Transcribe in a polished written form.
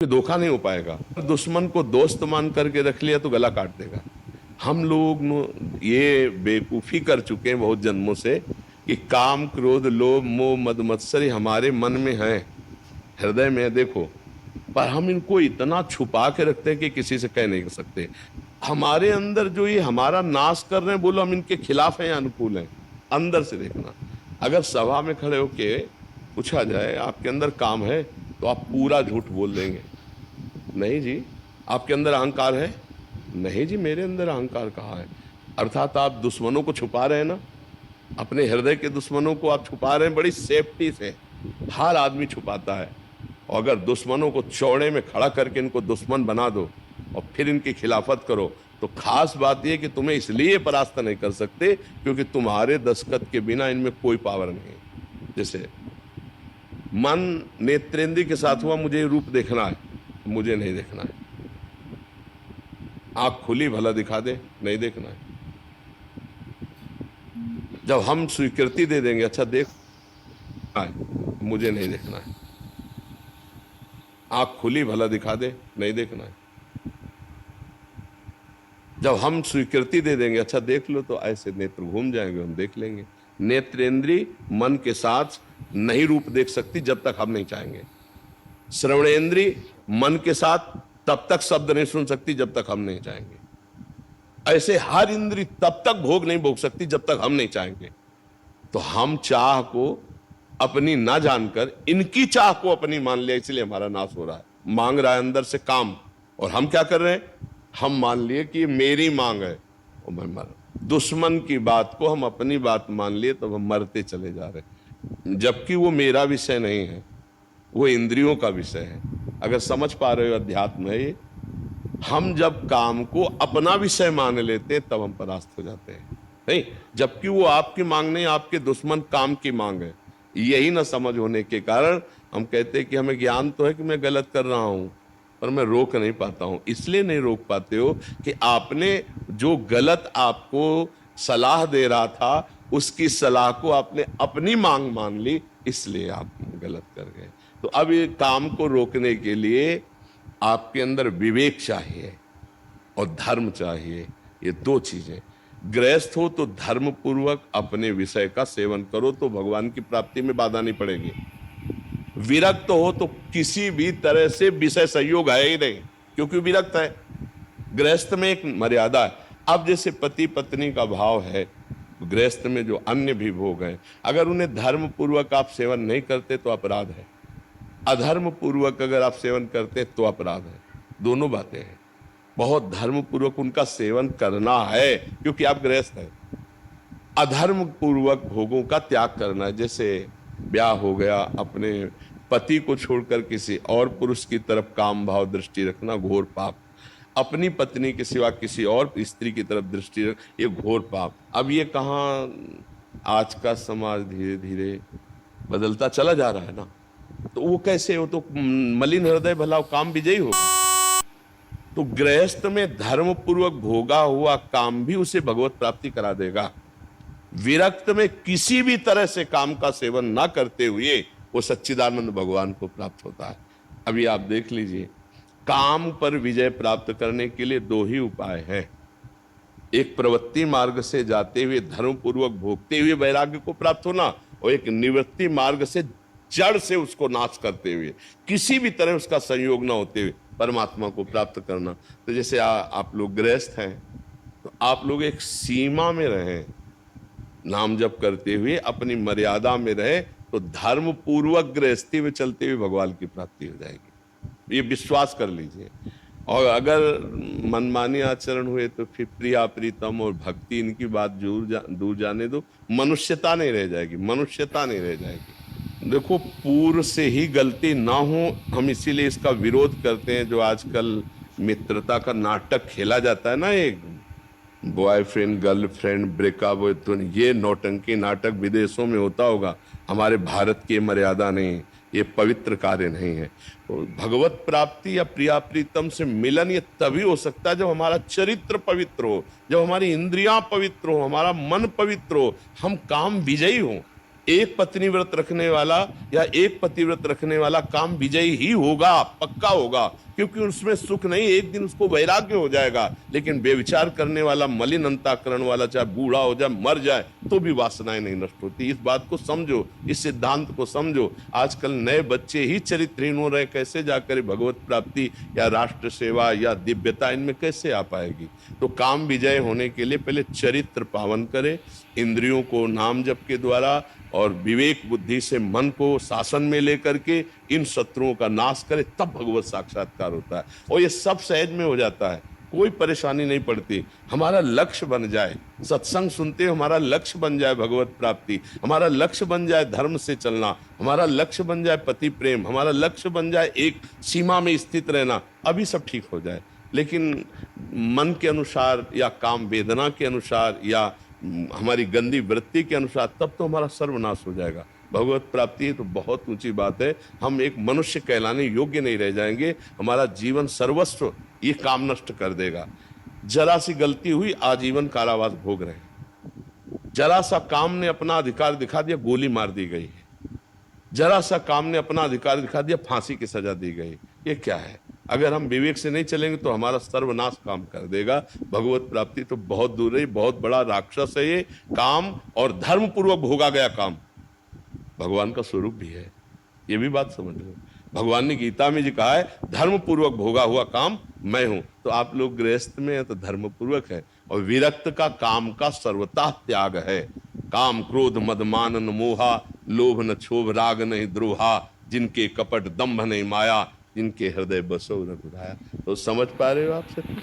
धोखा नहीं हो पाएगा। दुश्मन को दोस्त मान करके रख लिया तो गला काट देगा। हम लोग ये बेवकूफी कर चुके हैं बहुत जन्मों से कि काम क्रोध लोभ मोह मद मत्सरी हमारे मन में है, हृदय में है, देखो, पर हम इनको इतना छुपा के रखते हैं कि किसी से कह नहीं सकते। हमारे अंदर जो ये हमारा नाश कर रहे हैं, बोलो हम इनके खिलाफ हैं या अनुकूल हैं? अंदर से देखना। अगर सभा में खड़े होके पूछा जाए आपके अंदर काम है, तो आप पूरा झूठ बोल देंगे, नहीं जी। आपके अंदर अहंकार है? नहीं जी, मेरे अंदर अहंकार कहाँ है। अर्थात आप दुश्मनों को छुपा रहे हैं ना, अपने हृदय के दुश्मनों को आप छुपा रहे हैं बड़ी सेफ्टी से। हर आदमी छुपाता है, और अगर दुश्मनों को चौड़े में खड़ा करके इनको दुश्मन बना दो और फिर इनकी खिलाफत करो, तो खास बात यह कि तुम्हें इसलिए परास्त नहीं कर सकते क्योंकि तुम्हारे दस्तखत के बिना इनमें कोई पावर नहीं है। जैसे मन नेत्रेंद्रिय के साथ हुआ, मुझे रूप देखना है, मुझे नहीं देखना है। आंख खुली भला दिखा दे, नहीं देखना है। जब हम स्वीकृति दे देंगे, अच्छा देख, मुझे नहीं देखना है। आंख खुली भला दिखा दे, नहीं देखना है। जब हम स्वीकृति दे देंगे, अच्छा देख लो, तो ऐसे नेत्र घूम जाएंगे, हम देख लेंगे। नेत्रेंद्रिय मन के साथ नहीं रूप देख सकती जब तक हम नहीं चाहेंगे। श्रवणेंद्रिय मन के साथ तब तक शब्द नहीं सुन सकती जब तक हम नहीं चाहेंगे। ऐसे हर इंद्रिय तब तक भोग नहीं भोग सकती जब तक हम नहीं चाहेंगे। तो हम चाह को अपनी ना जानकर इनकी चाह को अपनी मान लिया, इसलिए हमारा नाश हो रहा है। मांग रहा है अंदर से काम, और हम क्या कर रहे हैं? हम मान लिए कि मेरी मांग है और मैं मर। दुश्मन की बात को हम अपनी बात मान लिए, तो हम मरते चले जा रहे हैं, जबकि वो मेरा विषय नहीं है, वो इंद्रियों का विषय है। अगर समझ पा रहे हो अध्यात्म है ये। हम जब काम को अपना विषय मान लेते हैं तब हम परास्त हो जाते हैं, नहीं, जबकि वो आपकी मांग नहीं, आपके दुश्मन काम की मांग है। यही ना समझ होने के कारण हम कहते हैं कि हमें ज्ञान तो है कि मैं गलत कर रहा हूं, पर मैं रोक नहीं पाता हूं। इसलिए नहीं रोक पाते हो कि आपने जो गलत आपको सलाह दे रहा था, उसकी सलाह को आपने अपनी मांग मान ली, इसलिए आप गलत कर गए। तो अब ये काम को रोकने के लिए आपके अंदर विवेक चाहिए और धर्म चाहिए। ये दो चीजें। गृहस्थ हो तो धर्म पूर्वक अपने विषय का सेवन करो, तो भगवान की प्राप्ति में बाधा नहीं पड़ेगी। विरक्त हो तो किसी भी तरह से विषय संयोग है ही नहीं, क्योंकि विरक्त है। गृहस्थ में एक मर्यादा है। अब जैसे पति पत्नी का भाव है, गृहस्थ में जो अन्य भी भोग है, अगर उन्हें धर्म पूर्वक आप सेवन नहीं करते तो अपराध है। अधर्म पूर्वक अगर आप सेवन करते तो अपराध है। दोनों बातें हैं। बहुत धर्म पूर्वक उनका सेवन करना है क्योंकि आप गृहस्थ हैं। अधर्म पूर्वक भोगों का त्याग करना है। जैसे ब्याह हो गया, अपने पति को छोड़कर किसी और पुरुष की तरफ काम भाव दृष्टि रखना घोर पाप। अपनी पत्नी के सिवा किसी और स्त्री की तरफ दृष्टि रख, ये घोर पाप। अब ये कहाँ, आज का समाज धीरे धीरे बदलता चला जा रहा है ना, तो वो कैसे हो? तो मलिन हृदय भला काम विजयी होगा। तो गृहस्थ में धर्म पूर्वक भोगा हुआ काम भी उसे भगवत प्राप्ति करा देगा। विरक्त में किसी भी तरह से काम का सेवन ना करते हुए वो सच्चिदानंद भगवान को प्राप्त होता है। अभी आप देख लीजिए, काम पर विजय प्राप्त करने के लिए दो ही उपाय हैं। एक प्रवृत्ति मार्ग से जाते हुए धर्म पूर्वक भोगते हुए वैराग्य को प्राप्त होना, और एक निवृत्ति मार्ग से जड़ से उसको नाश करते हुए, किसी भी तरह उसका संयोग ना होते हुए परमात्मा को प्राप्त करना। तो जैसे आप लोग गृहस्थ हैं, तो आप लोग एक सीमा में रहें, नाम जप करते हुए अपनी मर्यादा में रहे, तो धर्म पूर्वक गृहस्थी में चलते हुए भगवान की प्राप्ति हो जाएगी। ये विश्वास कर लीजिए। और अगर मनमानी आचरण हुए तो फिर प्रिया प्रीतम और भक्ति, इनकी बात दूर जाने दो। मनुष्यता नहीं रह जाएगी, मनुष्यता नहीं रह जाएगी। देखो, पूर्व से ही गलती ना हो, हम इसीलिए इसका विरोध करते हैं। जो आजकल मित्रता का नाटक खेला जाता है ना, एक बॉयफ्रेंड गर्लफ्रेंड ब्रेकअप, तो ये नौटंकी नाटक विदेशों में होता होगा, हमारे भारत की मर्यादा नहीं, ये पवित्र कार्य नहीं है। तो भगवत प्राप्ति या प्रिया प्रीतम से मिलन ये तभी हो सकता है जब हमारा चरित्र पवित्र हो, जब हमारी इंद्रियां पवित्र हो, हमारा मन पवित्र हो, हम काम विजयी हो। एक पत्नी व्रत रखने वाला या एक पति व्रत रखने वाला काम विजयी ही होगा, पक्का होगा, क्योंकि उसमें सुख नहीं, एक दिन उसको वैराग्य हो जाएगा। लेकिन बेविचार करने वाला, मलिन अंतःकरण वाला, चाहे बूढ़ा हो जाए, मर जाए, तो भी वासनाएं नहीं नष्ट होती। इस बात को समझो, इस सिद्धांत को समझो। आजकल नए बच्चे ही चरित्रहीन हो रहे, कैसे जाकर भगवत प्राप्ति या राष्ट्र सेवा या दिव्यता इनमें कैसे आ पाएगी? तो काम विजय होने के लिए पहले चरित्र पावन करे, इंद्रियों को नाम जप के द्वारा और विवेक बुद्धि से मन को शासन में लेकर के इन शत्रुओं का नाश करे, तब भगवत साक्षात्कार होता है। और ये सब सहज में हो जाता है, कोई परेशानी नहीं पड़ती। हमारा लक्ष्य बन जाए, सत्संग सुनते हमारा लक्ष्य बन जाए भगवत प्राप्ति, हमारा लक्ष्य बन जाए धर्म से चलना, हमारा लक्ष्य बन जाए पति प्रेम, हमारा लक्ष्य बन जाए एक सीमा में स्थित रहना, अभी सब ठीक हो जाए। लेकिन मन के अनुसार या काम वेदना के अनुसार या हमारी गंदी वृत्ति के अनुसार, तब तो हमारा सर्वनाश हो जाएगा। भगवत प्राप्ति तो बहुत ऊंची बात है, हम एक मनुष्य कहलाने योग्य नहीं रह जाएंगे, हमारा जीवन सर्वस्व ये काम नष्ट कर देगा। जरा सी गलती हुई, आजीवन कारावास भोग रहे हैं। जरा सा काम ने अपना अधिकार दिखा दिया, गोली मार दी गई है। जरा सा काम ने अपना अधिकार दिखा दिया, फांसी की सजा दी गई। ये क्या है? अगर हम विवेक से नहीं चलेंगे तो हमारा सर्वनाश काम कर देगा। भगवत प्राप्ति तो बहुत दूर है, बहुत बड़ा राक्षस है ये काम, और धर्म पूर्वक भोगा गया काम भगवान का स्वरूप भी है, ये भी बात समझ लो। भगवान ने गीता में जी कहा है, धर्म पूर्वक भोगा हुआ काम मैं हूं। तो आप लोग गृहस्थ में है तो धर्म पूर्वक है, और विरक्त का काम का सर्वतः त्याग है। काम क्रोध मद मान न मोहा, लोभ न क्षोभ राग नहीं द्रोहा, जिनके कपट दंभ नहीं माया, जिनके हृदय बसो न बुधाया। तो समझ पा रहे हो आप सब?